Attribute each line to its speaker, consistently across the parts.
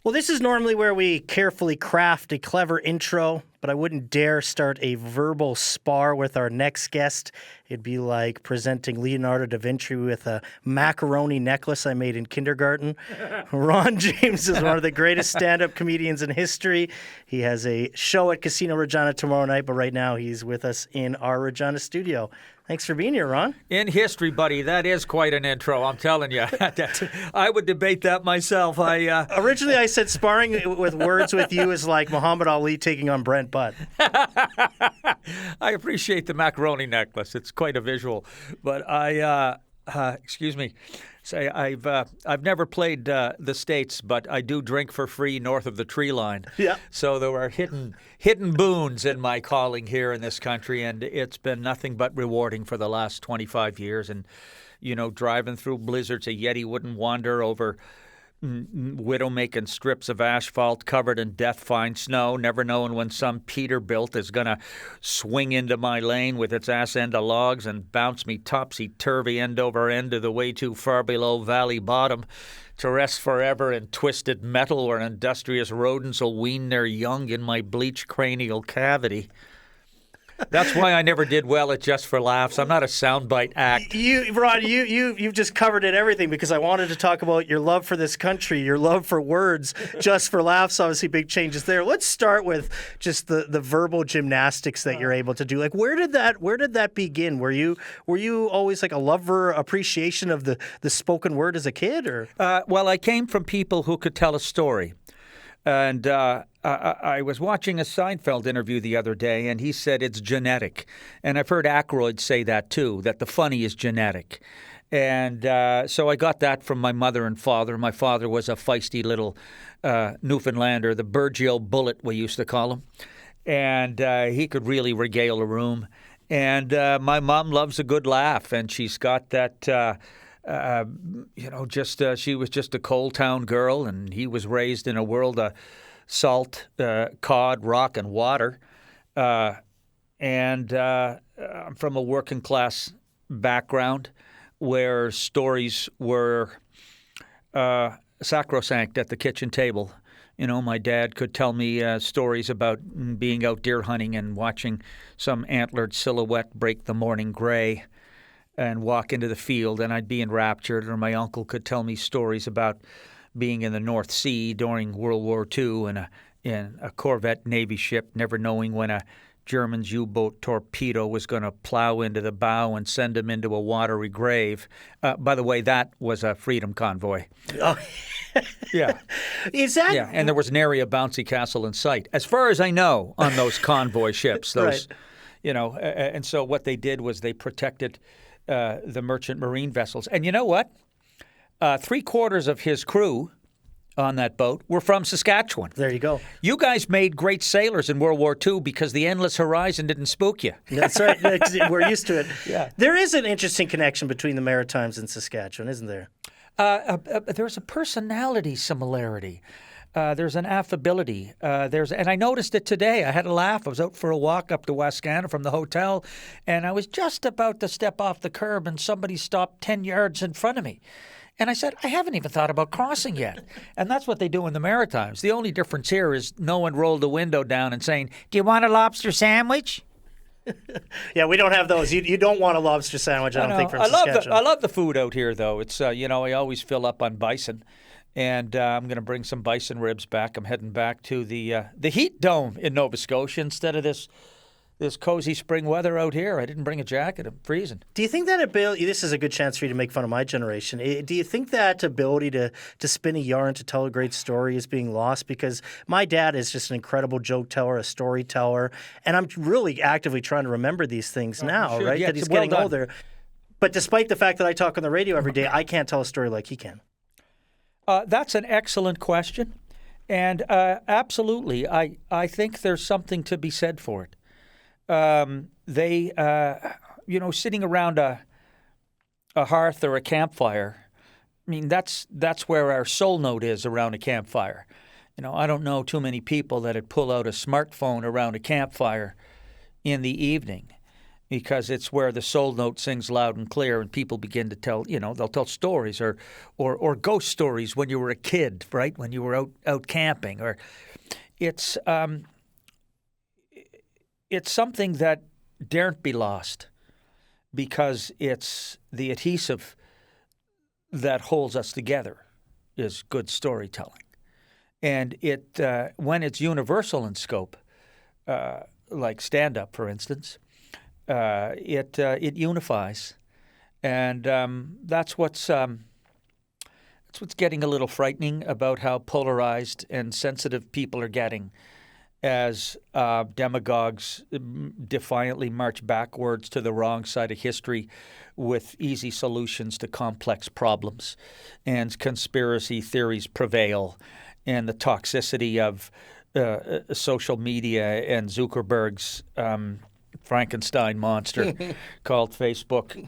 Speaker 1: Well, this is normally where we carefully craft a clever intro, but I wouldn't dare start a verbal spar with our next guest. It'd be like presenting Leonardo da Vinci with a macaroni necklace I made in kindergarten. Ron James is one of the greatest stand-up comedians in history. He has a show at Casino Regina tomorrow night, but right now he's with us in our Regina studio. Thanks for being here, Ron.
Speaker 2: In history, buddy, that is quite an intro, I'm telling you. I would debate that myself.
Speaker 1: Originally, I said sparring with words with you is like Muhammad Ali taking on Brent Butt.
Speaker 2: I appreciate the macaroni necklace. It's quite a visual. But excuse me, say I've never played the States, but I do drink for free north of the tree line.
Speaker 1: Yeah.
Speaker 2: So there are hidden boons in my calling here in this country, and it's been nothing but rewarding for the last 25 years. And, you know, driving through blizzards, a Yeti wouldn't wander over widow-making strips of asphalt covered in death-fine snow, never knowing when some Peterbilt is going to swing into my lane with its ass end of logs and bounce me topsy-turvy end over end to the way too far below valley bottom to rest forever in twisted metal where industrious rodents will wean their young in my bleached cranial cavity. That's why I never did well at Just for Laughs. I'm not a soundbite act.
Speaker 1: Ron, you've just covered it everything because I wanted to talk about your love for this country, your love for words. Just for Laughs, obviously big changes there. Let's start with just the verbal gymnastics that you're able to do. Like where did that begin? Were you always like a lover, appreciation of the spoken word as a kid, or?
Speaker 2: Well, I came from people who could tell a story. And I was watching a Seinfeld interview the other day, and he said it's genetic. And I've heard Aykroyd say that, too, that the funny is genetic. And so I got that from my mother and father. My father was a feisty little Newfoundlander, the Burgio Bullet, we used to call him. And he could really regale a room. And my mom loves a good laugh, and she's got that... she was just a coal town girl, and he was raised in a world of salt, cod, rock, and water. I'm from a working class background where stories were sacrosanct at the kitchen table. You know, my dad could tell me stories about being out deer hunting and watching some antlered silhouette break the morning gray and walk into the field, and I'd be enraptured. Or my uncle could tell me stories about being in the North Sea during World War II in a Corvette Navy ship, never knowing when a German's U-boat torpedo was going to plow into the bow and send him into a watery grave. By the way, that was a freedom convoy.
Speaker 1: Oh.
Speaker 2: Yeah.
Speaker 1: Is that?
Speaker 2: Yeah, and there was nary a bouncy castle in sight, as far as I know, on those convoy ships. Those,
Speaker 1: right.
Speaker 2: You know, and so what they did was they protected the merchant marine vessels. And you know what? 3/4 of his crew on that boat were from Saskatchewan.
Speaker 1: There you go.
Speaker 2: You guys made great sailors in World War II because the endless horizon didn't spook you.
Speaker 1: That's right. We're used to it.
Speaker 2: Yeah.
Speaker 1: There is an interesting connection between the Maritimes and Saskatchewan, isn't there?
Speaker 2: There's a personality similarity. There's an affability. And I noticed it today. I had a laugh. I was out for a walk up to Wascana from the hotel, and I was just about to step off the curb, and somebody stopped 10 yards in front of me. And I said, I haven't even thought about crossing yet. And that's what they do in the Maritimes. The only difference here is no one rolled the window down and saying, do you want a lobster sandwich?
Speaker 1: Yeah, we don't have those. You don't want a lobster sandwich, I don't think, from Saskatchewan.
Speaker 2: I love the food out here, though. It's, I always fill up on bison. And I'm going to bring some bison ribs back. I'm heading back to the heat dome in Nova Scotia instead of this cozy spring weather out here. I didn't bring a jacket. I'm freezing.
Speaker 1: Do you think that ability, this is a good chance for you to make fun of my generation, do you think that ability to spin a yarn, to tell a great story is being lost? Because my dad is just an incredible joke teller, a storyteller, and I'm really actively trying to remember these things now, right?
Speaker 2: Yeah,
Speaker 1: that he's
Speaker 2: well
Speaker 1: getting
Speaker 2: done.
Speaker 1: older. But despite the fact that I talk on the radio every day, I can't tell a story like he can.
Speaker 2: That's an excellent question. And absolutely, I think there's something to be said for it. Sitting around a hearth or a campfire, I mean, that's where our soul note is, around a campfire. You know, I don't know too many people that'd pull out a smartphone around a campfire in the evening. because it's where the soul note sings loud and clear, and people begin to tell, they'll tell stories or ghost stories when you were a kid, right? When you were out camping, or it's something that daren't be lost, because it's the adhesive that holds us together is good storytelling. And it when it's universal in scope, like stand-up, for instance, it unifies. And that's what's getting a little frightening about how polarized and sensitive people are getting as demagogues defiantly march backwards to the wrong side of history with easy solutions to complex problems, and conspiracy theories prevail, and the toxicity of social media and Zuckerberg's Frankenstein monster called Facebook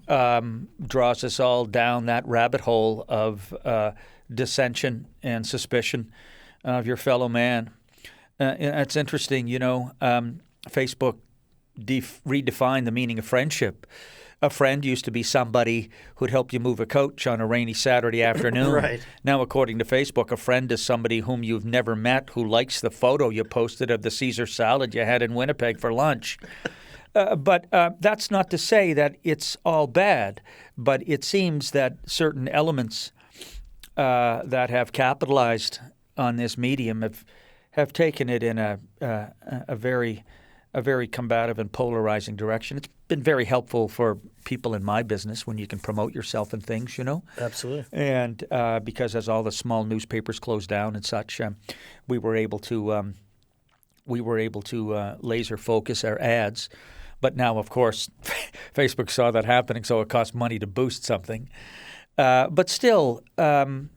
Speaker 2: draws us all down that rabbit hole of dissension and suspicion of your fellow man. It's interesting, Facebook redefined the meaning of friendship. A friend used to be somebody who'd help you move a coach on a rainy Saturday afternoon.
Speaker 1: Right.
Speaker 2: Now, according to Facebook, a friend is somebody whom you've never met who likes the photo you posted of the Caesar salad you had in Winnipeg for lunch. But that's not to say that it's all bad, but it seems that certain elements that have capitalized on this medium have taken it in a very combative and polarizing direction. It's been very helpful for people in my business when you can promote yourself and things,
Speaker 1: Absolutely.
Speaker 2: And because as all the small newspapers closed down and such, we were able to laser focus our ads. But now, of course, Facebook saw that happening, so it cost money to boost something. But still, the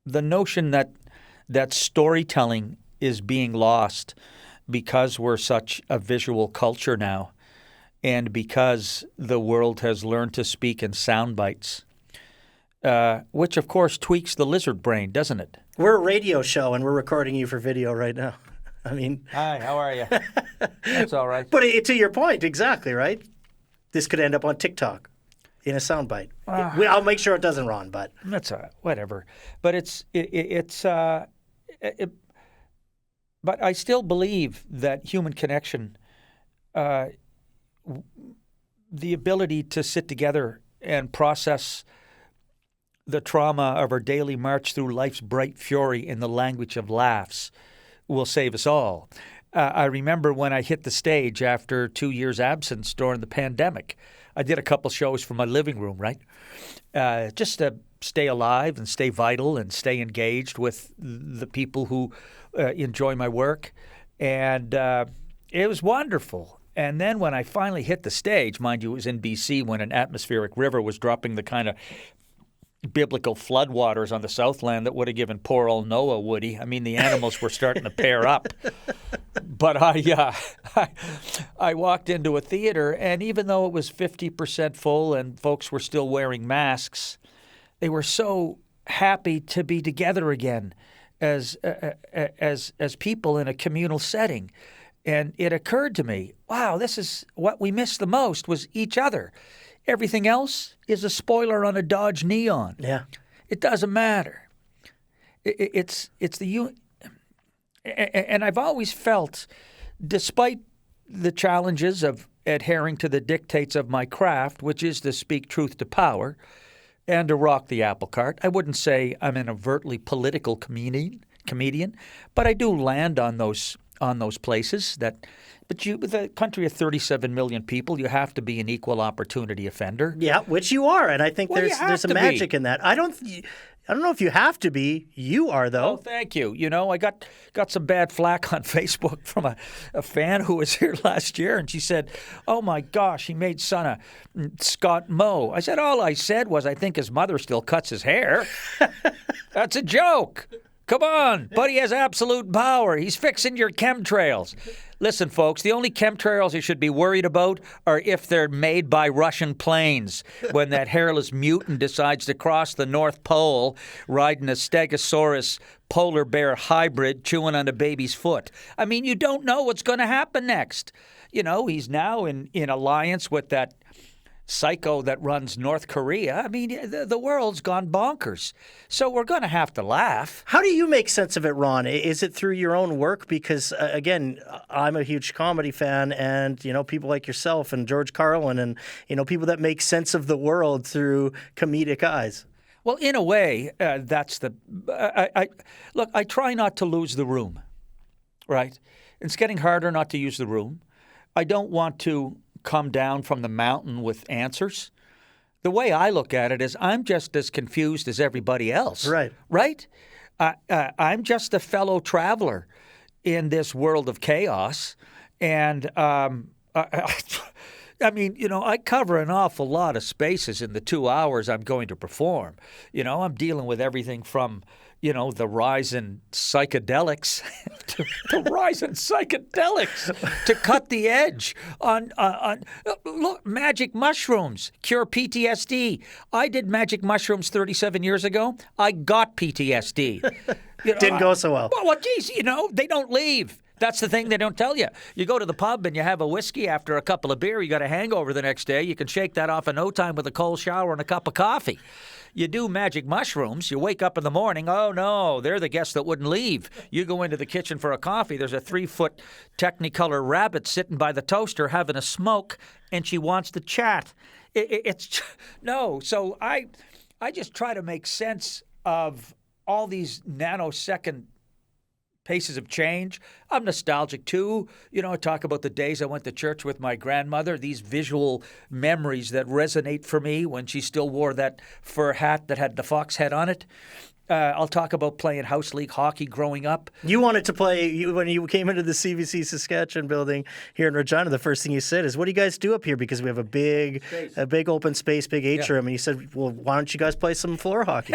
Speaker 2: notion that storytelling is being lost because we're such a visual culture now, and because the world has learned to speak in sound bites, which of course tweaks the lizard brain, doesn't it?
Speaker 1: We're a radio show, and we're recording you for video right now. I mean,
Speaker 2: hi, how are you? That's all right.
Speaker 1: But to your point, exactly, right? This could end up on TikTok in a soundbite. I'll make sure it doesn't, Ron, but
Speaker 2: that's whatever. But but I still believe that human connection, the ability to sit together and process the trauma of our daily march through life's bright fury in the language of laughs, will save us all. I remember when I hit the stage after 2 years' absence during the pandemic. I did a couple shows from my living room, right? Just to stay alive and stay vital and stay engaged with the people who enjoy my work. And it was wonderful. And then when I finally hit the stage, mind you, it was in BC when an atmospheric river was dropping the kind of biblical floodwaters on the Southland that would have given poor old Noah, Woody. I mean, the animals were starting to pair up. But I walked into a theater, and even though it was 50% full and folks were still wearing masks, they were so happy to be together again as people in a communal setting. And it occurred to me, wow, this is what we missed the most was each other. Everything else is a spoiler on a Dodge Neon.
Speaker 1: Yeah,
Speaker 2: it doesn't matter. It's and I've always felt, despite the challenges of adhering to the dictates of my craft, which is to speak truth to power and to rock the apple cart. I wouldn't say I'm an overtly political comedian, but I do land on those places that. But with a country of 37 million people, you have to be an equal opportunity offender.
Speaker 1: Yeah, which you are, and I think there's a magic in that. I don't know if you have to be. You are, though.
Speaker 2: Oh, thank you. I got some bad flack on Facebook from a fan who was here last year, and she said, "Oh my gosh, he made son of Scott Moe." I said, "All I said was I think his mother still cuts his hair." That's a joke. Come on, buddy has absolute power. He's fixing your chemtrails. Listen, folks, the only chemtrails you should be worried about are if they're made by Russian planes. When that hairless mutant decides to cross the North Pole riding a Stegosaurus polar bear hybrid chewing on a baby's foot. I mean, you don't know what's going to happen next. He's now in alliance with that psycho that runs North Korea. I mean, the world's gone bonkers. So we're going to have to laugh.
Speaker 1: How do you make sense of it, Ron? Is it through your own work? Because, again, I'm a huge comedy fan, and, people like yourself and George Carlin and, people that make sense of the world through comedic eyes.
Speaker 2: Well, in a way, that's the... Look, I try not to lose the room, right? It's getting harder not to use the room. I don't want to come down from the mountain with answers. The way I look at it is I'm just as confused as everybody else.
Speaker 1: Right.
Speaker 2: Right? I'm just a fellow traveler in this world of chaos. And I mean, I cover an awful lot of spaces in the 2 hours I'm going to perform. I'm dealing with everything from, the rise in psychedelics, to cut the edge on look, magic mushrooms cure PTSD. I did magic mushrooms 37 years ago. I got PTSD.
Speaker 1: Didn't go so well.
Speaker 2: Well, geez, they don't leave. That's the thing they don't tell you. You go to the pub and you have a whiskey after a couple of beer. You got a hangover the next day. You can shake that off in no time with a cold shower and a cup of coffee. You do magic mushrooms. You wake up in the morning. Oh, no, they're the guests that wouldn't leave. You go into the kitchen for a coffee. There's a 3-foot Technicolor rabbit sitting by the toaster having a smoke, and she wants to chat. No. So I just try to make sense of all these nanosecond paces of change. I'm nostalgic too. I talk about the days I went to church with my grandmother, these visual memories that resonate for me when she still wore that fur hat that had the fox head on it. I'll talk about playing house league hockey growing up.
Speaker 1: You wanted to play, when you came into the CBC Saskatchewan building here in Regina, the first thing you said is, what do you guys do up here? Because we have a big open space, big atrium. And you said, well, why don't you guys play some floor hockey?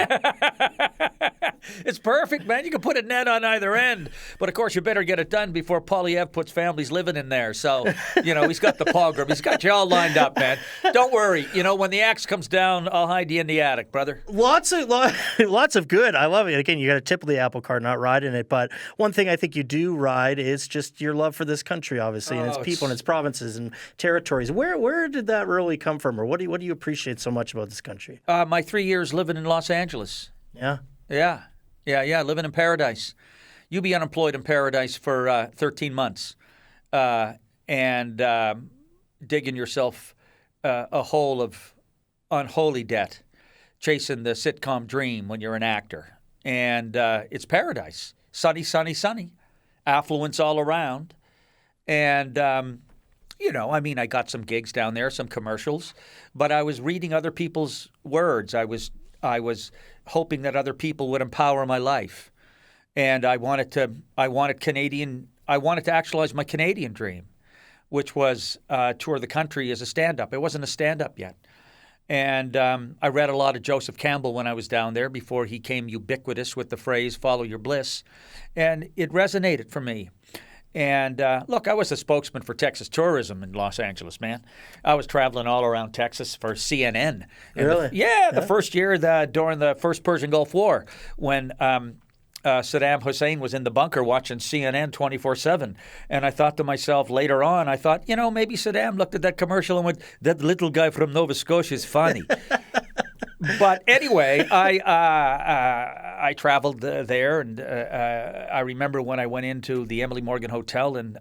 Speaker 2: It's perfect, man. You can put a net on either end. But, of course, you better get it done before Polyev puts families living in there. So, he's got the program. He's got you all lined up, man. Don't worry. When the axe comes down, I'll hide you in the attic, brother.
Speaker 1: Lots of good. I love it. Again, you got to tip of the apple cart, not ride in it. But one thing I think you do ride is just your love for this country, obviously, and its people and its provinces and territories. Where did that really come from, or what do you appreciate so much about this country?
Speaker 2: My 3 years living in Los Angeles.
Speaker 1: Yeah.
Speaker 2: Living in paradise. You be unemployed in paradise for 13 months and digging yourself a hole of unholy debt, chasing the sitcom dream when you're an actor. And it's paradise. Sunny, sunny, sunny. Affluence all around. And, I got some gigs down there, some commercials, but I was reading other people's words. I was hoping that other people would empower my life. And I wanted to actualize my Canadian dream, which was tour the country as a stand-up. It wasn't a stand-up yet. And I read a lot of Joseph Campbell when I was down there before he came ubiquitous with the phrase, follow your bliss. And it resonated for me. And look, I was a spokesman for Texas tourism in Los Angeles, man. I was traveling all around Texas for CNN.
Speaker 1: Really?
Speaker 2: The first year during the first Persian Gulf War when Saddam Hussein was in the bunker watching CNN 24/7. And I thought to myself later on, maybe Saddam looked at that commercial and went, that little guy from Nova Scotia is funny. But anyway, I traveled there, and I remember when I went into the Emily Morgan Hotel in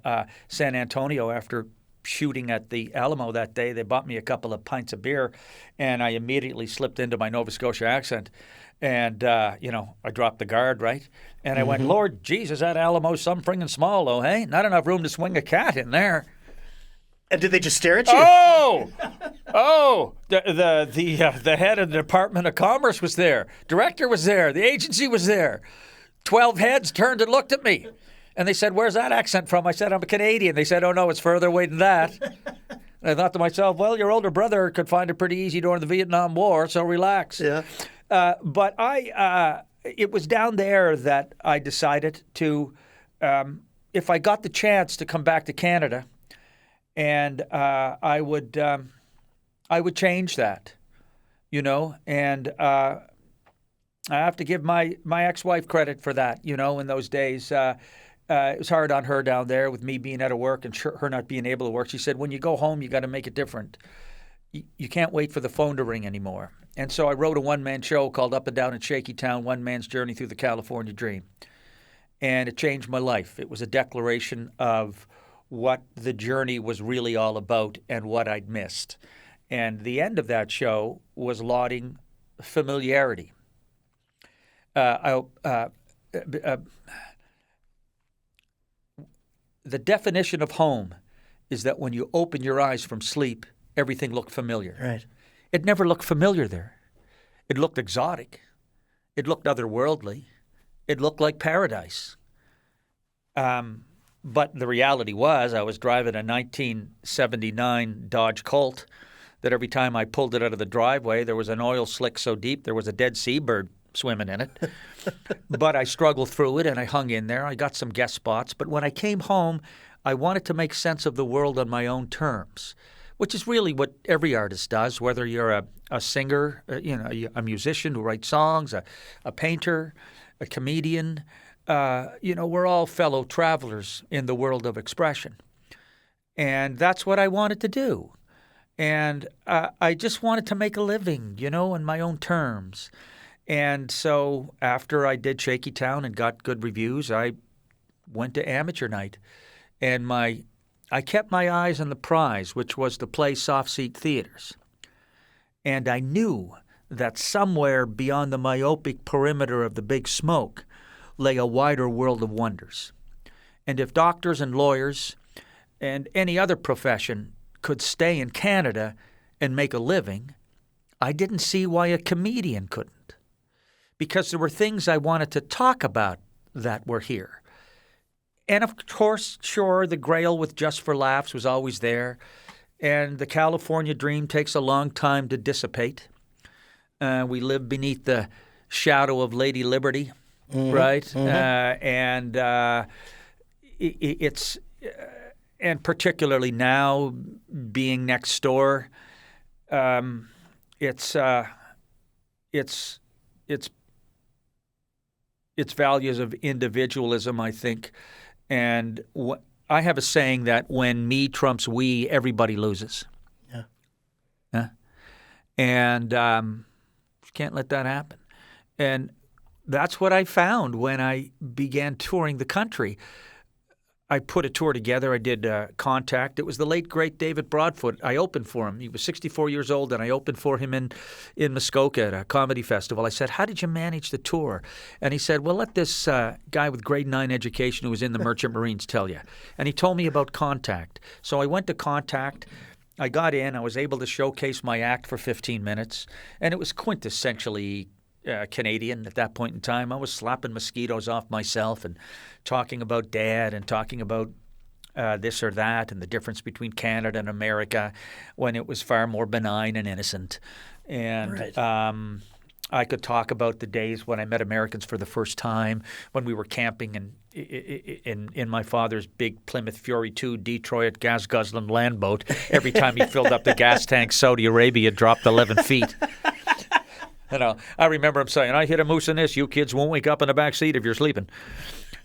Speaker 2: San Antonio after shooting at the Alamo that day. They bought me a couple of pints of beer, and I immediately slipped into my Nova Scotia accent. And, I dropped the guard, right? And I went, Lord Jesus, that Alamo's some friggin' small, though, hey? Not enough room to swing a cat in there.
Speaker 1: And did they just stare at you?
Speaker 2: The head of the Department of Commerce was there. Director was there. The agency was there. 12 heads turned and looked at me. And they said, where's that accent from? I said, I'm a Canadian. They said, oh, no, it's further away than that. And I thought to myself, well, your older brother could find it pretty easy during the Vietnam War, so relax.
Speaker 1: Yeah.
Speaker 2: But it was down there that I decided to if I got the chance to come back to Canada, and I would change that, and I have to give my ex-wife credit for that. In those days, it was hard on her down there with me being out of work and her not being able to work. She said, when you go home, you got to make it different. You can't wait for the phone to ring anymore. And so I wrote a one-man show called Up and Down in Shaky Town, One Man's Journey Through the California Dream. And it changed my life. It was a declaration of what the journey was really all about and what I'd missed. And the end of that show was lauding familiarity. The definition of home is that when you open your eyes from sleep, everything looked familiar.
Speaker 1: Right.
Speaker 2: It never looked familiar there. It looked exotic. It looked otherworldly. It looked like paradise. But the reality was I was driving a 1979 Dodge Colt that every time I pulled it out of the driveway, there was an oil slick so deep there was a dead seabird swimming in it. But I struggled through it and I hung in there. I got some guest spots. But when I came home, I wanted to make sense of the world on my own terms, which is really what every artist does, whether you're a singer, a musician who writes songs, a painter, a comedian. We're all fellow travelers in the world of expression. And that's what I wanted to do. And I just wanted to make a living, on my own terms. And so after I did Shaky Town and got good reviews, I went to amateur night. And I kept my eyes on the prize, which was to play soft seat theaters. And I knew that somewhere beyond the myopic perimeter of the big smoke lay a wider world of wonders. And if doctors and lawyers and any other profession could stay in Canada and make a living, I didn't see why a comedian couldn't. Because there were things I wanted to talk about that were here. And of course, sure, the grail with Just for Laughs was always there. And the California dream takes a long time to dissipate. We live beneath the shadow of Lady Liberty, right? Mm-hmm. It's and particularly now being next door, it's values of individualism, I think. And I have a saying that when me trumps we, everybody loses. Yeah. And can't let that happen. And that's what I found when I began touring the country. I put a tour together. I did Contact. It was the late, great David Broadfoot. I opened for him. He was 64 years old, and I opened for him in Muskoka at a comedy festival. I said, how did you manage the tour? And he said, well, let this guy with grade 9 education who was in the Merchant Marines tell you. And he told me about Contact. So I went to Contact. I got in. I was able to showcase my act for 15 minutes, and it was quintessentially Canadian at that point in time. I was slapping mosquitoes off myself and talking about Dad and talking about this or that and the difference between Canada and America when it was far more benign and innocent. And right. I could talk about the days when I met Americans for the first time, when we were camping in my father's big Plymouth Fury 2 Detroit gas-guzzling land boat. Every time he filled up the gas tank, Saudi Arabia dropped 11 feet. I remember him saying, I hit a moose in this. You kids won't wake up in the back seat if you're sleeping.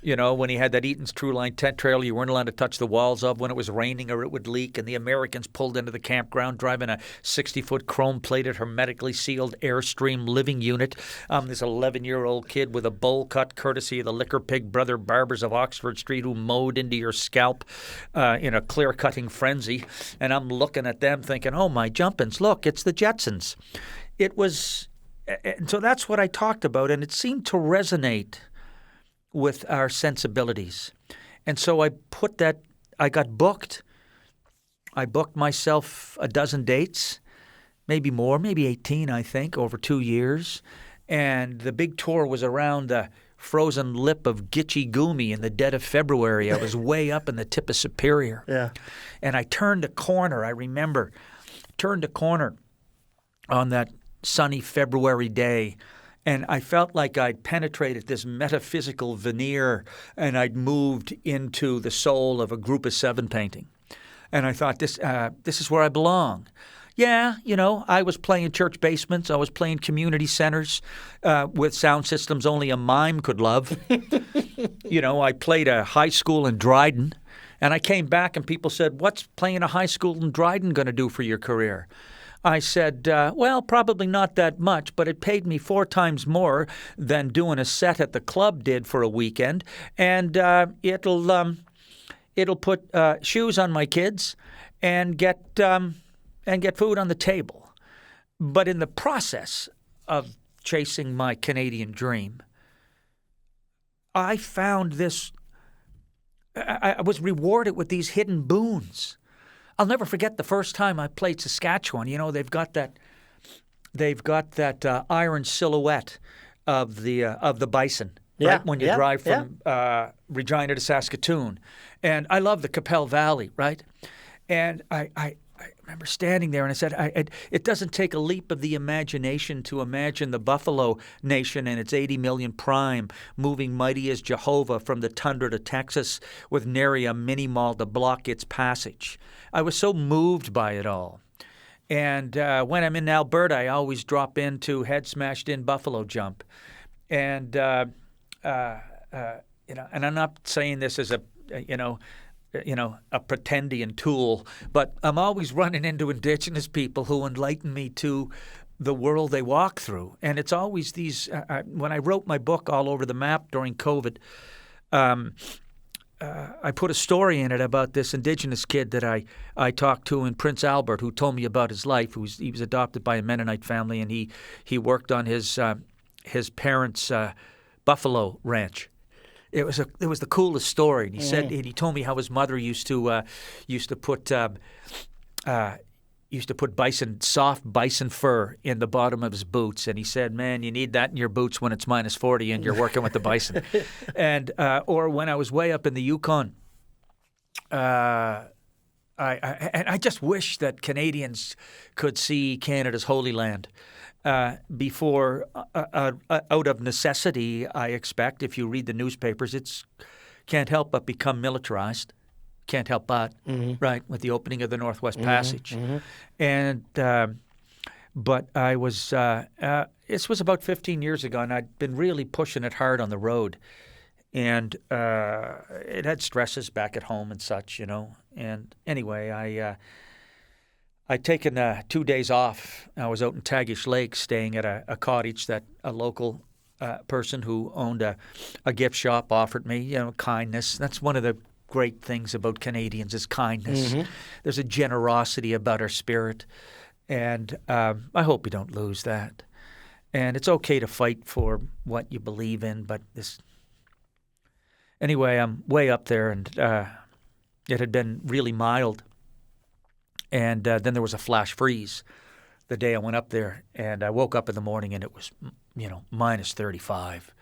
Speaker 2: When he had that Eaton's True Line tent trailer you weren't allowed to touch the walls of when it was raining or it would leak, and the Americans pulled into the campground driving a 60-foot chrome-plated, hermetically sealed Airstream living unit. This 11-year-old kid with a bowl cut courtesy of the Liquor Pig Brother Barbers of Oxford Street who mowed into your scalp in a clear-cutting frenzy. And I'm looking at them thinking, oh, my jumpins, look, it's the Jetsons. It was... And so that's what I talked about, and it seemed to resonate with our sensibilities. And so I got booked. I booked myself a dozen dates, maybe more, maybe 18, I think, over 2 years. And the big tour was around the frozen lip of Gitche Gumi in the dead of February. I was way up in the tip of Superior. Yeah. And I turned a corner, I remember, on that sunny February day, And I felt like I'd penetrated this metaphysical veneer and I'd moved into the soul of a Group of Seven painting. And I thought, this is where I belong. Yeah, I was playing church basements. I was playing community centers with sound systems only a mime could love. I played a high school in Dryden. And I came back and people said, what's playing a high school in Dryden going to do for your career? I said, well, probably not that much, but it paid me 4 times more than doing a set at the club did for a weekend. And it'll put shoes on my kids and get food on the table. But in the process of chasing my Canadian dream, I found this. I was rewarded with these hidden boons. I'll never forget the first time I played Saskatchewan. They've got that iron silhouette of the bison, right? When you drive from Regina to Saskatoon, and I love the Capel Valley, right? And I remember standing there and I said, it doesn't take a leap of the imagination to imagine the Buffalo Nation and its 80 million prime moving mighty as Jehovah from the tundra to Texas with nary a mini-mall to block its passage. I was so moved by it all. And when I'm in Alberta, I always drop into Head Smashed In Buffalo Jump. And, and I'm not saying this as a pretendian tool, but I'm always running into Indigenous people who enlighten me to the world they walk through. And it's always these, when I wrote my book All Over the Map during COVID, I put a story in it about this Indigenous kid that I talked to in Prince Albert who told me about his life. He was adopted by a Mennonite family, and he worked on his parents' buffalo ranch. It was the coolest story. And he said, and he told me how his mother used to put soft bison fur in the bottom of his boots. And he said, man, you need that in your boots when it's minus 40 and you're working with the bison. And or when I was way up in the Yukon, I just wish that Canadians could see Canada's Holy Land. Before, out of necessity, I expect, if you read the newspapers, it's can't help but become militarized. Can't help but, right, with the opening of the Northwest Passage. And but I was, this was about 15 years ago, and I'd been really pushing it hard on the road. And it had stresses back at home and such, And anyway, I'd taken 2 days off. I was out in Tagish Lake staying at a cottage that a local person who owned a gift shop offered me, kindness. That's one of the great things about Canadians is kindness. There's a generosity about our spirit, and I hope we don't lose that. And it's okay to fight for what you believe in, but this... Anyway, I'm way up there, and it had been really mild. And then there was a flash freeze the day I went up there, and I woke up in the morning and it was, minus 35.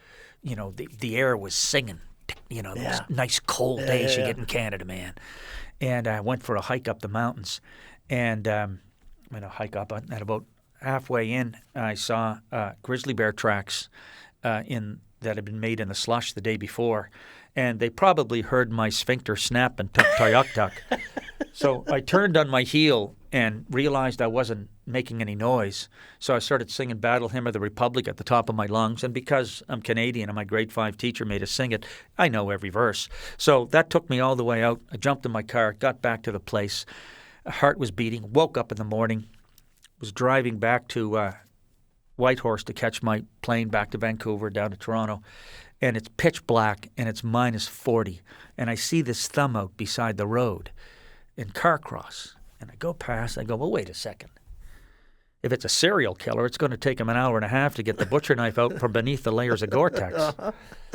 Speaker 2: The air was singing. Those nice cold days you get in Canada, man. And I went for a hike up the mountains, and hike up, and about halfway in, I saw grizzly bear tracks that had been made in the slush the day before, and they probably heard my sphincter snap and tuk-tuk. So I turned on my heel and realized I wasn't making any noise. So I started singing Battle Hymn of the Republic at the top of my lungs. And because I'm Canadian and my grade 5 teacher made us sing it, I know every verse. So that took me all the way out. I jumped in my car, got back to the place. My heart was beating, woke up in the morning, was driving back to Whitehorse to catch my plane back to Vancouver, down to Toronto. And it's pitch black and it's minus 40. And I see this thumb out beside the road in Carcross, and I go past, I go, well, wait a second. If it's a serial killer, it's going to take him an hour and a half to get the butcher knife out from beneath the layers of Gore-Tex.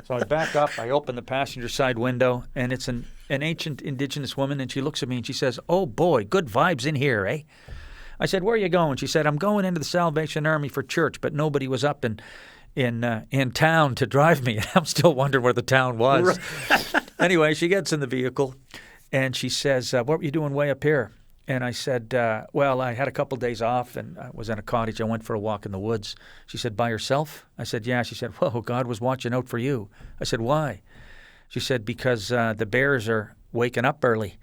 Speaker 2: So I back up, I open the passenger side window, and it's an ancient Indigenous woman, and she looks at me and she says, oh boy, good vibes in here, eh? I said, where are you going? She said, I'm going into the Salvation Army for church, but nobody was up in town to drive me. And I'm still wondering where the town was. Anyway, she gets in the vehicle. And she says, what were you doing way up here? And I said, well, I had a couple days off and I was in a cottage. I went for a walk in the woods. She said, by yourself? I said, yeah. She said, whoa, God was watching out for you. I said, why? She said, because the bears are waking up early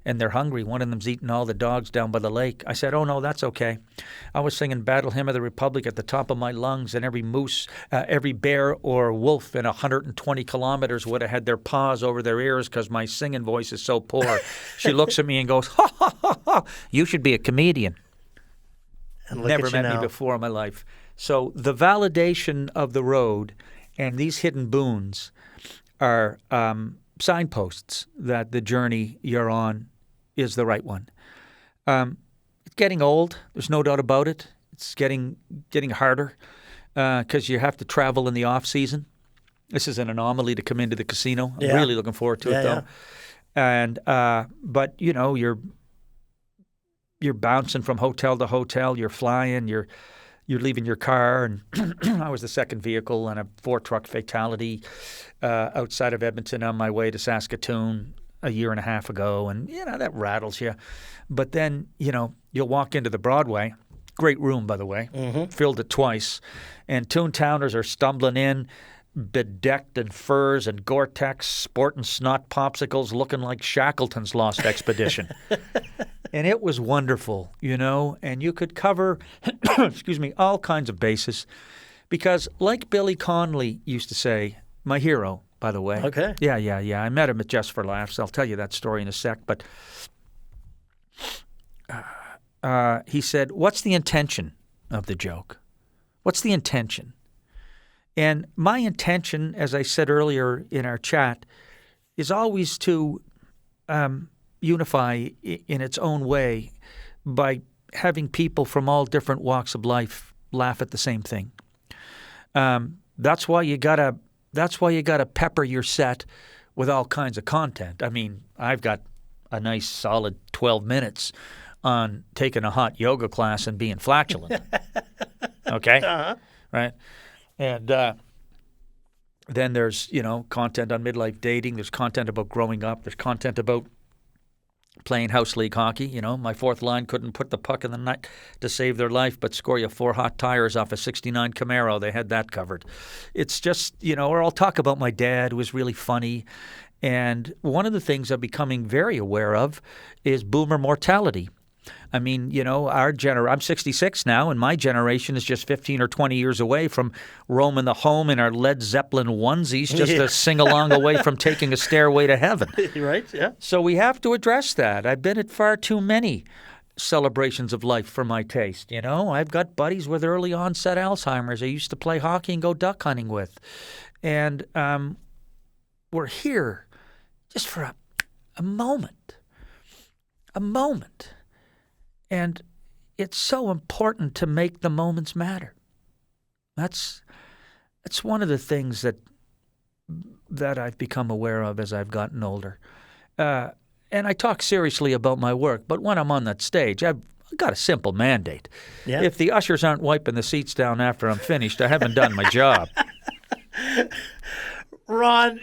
Speaker 2: and they're hungry. One of them's eating all the dogs down by the lake. I said, oh, no, that's okay. I was singing Battle Hymn of the Republic at the top of my lungs, and every moose, every bear or wolf in 120 kilometers would have had their paws over their ears because my singing voice is so poor. She looks at me and goes, ha, ha, ha, ha, you should be a comedian.
Speaker 1: And
Speaker 2: Never met me before in my life. So the validation of the road and these hidden boons are signposts that the journey you're on is the right one. It's getting old. There's no doubt about it. It's getting harder because you have to travel in the off season. This is an anomaly to come into the casino. I'm really looking forward to it, though. And but you know, you're bouncing from hotel to hotel. You're flying. You're leaving your car, and I was the second vehicle in a 4-truck fatality outside of Edmonton on my way to Saskatchewan a year and a half ago, and you know that rattles you. But then you'll walk into the Broadway, great room by the way, filled it twice, and Toontowners are stumbling in, bedecked in furs and Gore-Tex, sporting snot popsicles, looking like Shackleton's Lost Expedition. And it was wonderful, and you could cover, all kinds of bases. Because like Billy Connolly used to say, my hero, by the way.
Speaker 1: Okay.
Speaker 2: Yeah. I met him at Just for Laughs. I'll tell you that story in a sec. But he said, what's the intention of the joke? What's the intention? And my intention, as I said earlier in our chat, is always to unify in its own way by having people from all different walks of life laugh at the same thing. That's why you gotta pepper your set with all kinds of content. I mean, I've got a nice solid 12 minutes on taking a hot yoga class and being flatulent. Okay?
Speaker 1: Uh-huh.
Speaker 2: Right? And then there's, content on midlife dating. There's content about growing up. There's content about playing house league hockey. My fourth line couldn't put the puck in the net to save their life, but score you 4 hot tires off a 69 Camaro. They had that covered. It's just, or I'll talk about my dad, who was really funny. And one of the things I'm becoming very aware of is boomer mortality. I mean, I'm 66 now, and my generation is just 15 or 20 years away from roaming the home in our Led Zeppelin onesies just to sing along away from taking a stairway to heaven.
Speaker 1: Right, yeah.
Speaker 2: So we have to address that. I've been at far too many celebrations of life for my taste, I've got buddies with early onset Alzheimer's I used to play hockey and go duck hunting with. And we're here just for a moment. A moment. And it's so important to make the moments matter. That's one of the things that I've become aware of as I've gotten older. And I talk seriously about my work, but when I'm on that stage, I've got a simple mandate. Yeah. If the ushers aren't wiping the seats down after I'm finished, I haven't done my job.
Speaker 1: Ron,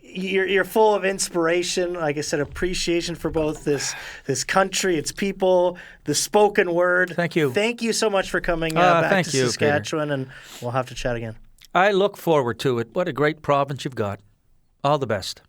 Speaker 1: you're full of inspiration. Like I said, appreciation for both this country, its people, the spoken word.
Speaker 2: Thank you.
Speaker 1: Thank you so much for coming back to Saskatchewan,
Speaker 2: Peter.
Speaker 1: And we'll have to chat again.
Speaker 2: I look forward to it. What a great province you've got. All the best.